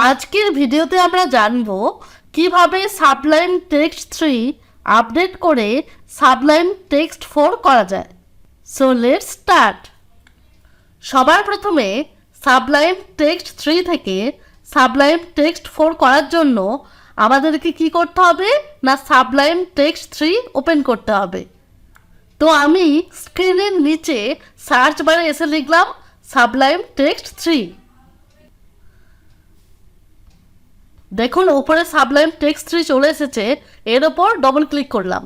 আজকের ভিডিওতে আমরা জানব কিভাবে সাবলাইম টেক্সট 3 আপডেট করে সাবলাইম টেক্সট 4 করা যায়। So let's start. সবার প্রথমে সাবলাইম টেক্সট 3 থেকে সাবলাইম টেক্সট 4 করার জন্য আমাদেরকে কি করতে হবে না সাবলাইম টেক্সট 3 ওপেন করতে হবে। তো আমি স্ক্রিনের নিচে সার্চ বারে এসে লিখলাম সাবলাইম টেক্সট 3। দেখুন উপরে সাবলাইম টেক্সট 3 চলে এসেছে, এর ওপর ডবল ক্লিক করলাম।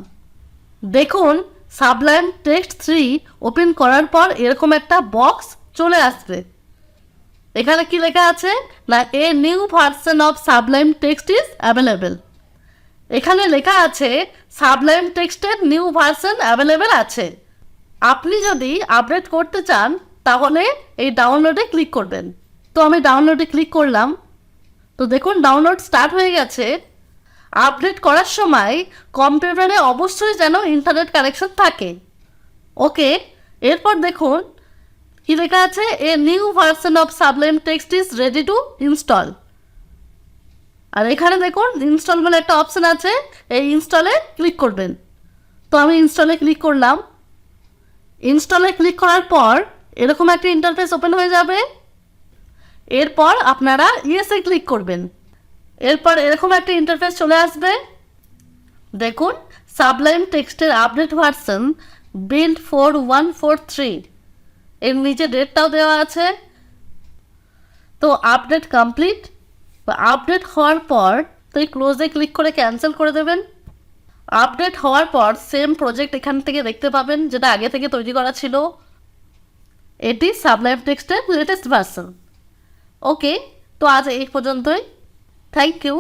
দেখুন সাবলাইম টেক্সট 3 ওপেন করার পর এরকম একটা বক্স চলে আসবে। এখানে কি লেখা আছে না এ new version of Sublime Text is available. এখানে লেখা আছে সাবলাইম টেক্সটের নিউ ভার্সন অ্যাভেলেবেল আছে। আপনি যদি আপডেট করতে চান তাহলে এই ডাউনলোডে ক্লিক করবেন। তো আমি ডাউনলোডে ক্লিক করলাম। তো দেখুন ডাউনলোড স্টার্ট হয়ে গেছে। আপডেট করার সময় কম্পিউটারে অবশ্যই যেন ইন্টারনেট কানেকশন থাকে। ওকে, এরপর দেখুন কি লেখা আছে a new version of Sublime Text is ready to install. আর এখানে দেখুন ইনস্টল বলে একটা অপশান আছে, এই ইনস্টলে ক্লিক করবেন। তো আমি ইনস্টলে ক্লিক করলাম। ইনস্টলে ক্লিক করার পর এরকম একটা ইন্টারফেস ওপেন হয়ে যাবে। এরপর আপনারা ইয়েসে ক্লিক করবেন। এরপর এরকম একটা ইন্টারফেস চলে আসবে। দেখুন সাবলাইম টেক্সটের আপডেট ভার্সন বিল্ড 4143, এর নিচে ডেটটাও দেওয়া আছে। তো আপডেট কমপ্লিট বা আপডেট হওয়ার পর তো এই ক্লোজে ক্লিক করে ক্যান্সেল করে দেবেন। আপডেট হওয়ার পর সেম প্রজেক্ট এখান থেকে দেখতে পাবেন যেটা আগে থেকে তৈরি করা ছিল। এটি সাবলাইম টেক্সটের লেটেস্ট ভার্সন। ওকে, তো আজ এই পর্যন্তই। Thank you.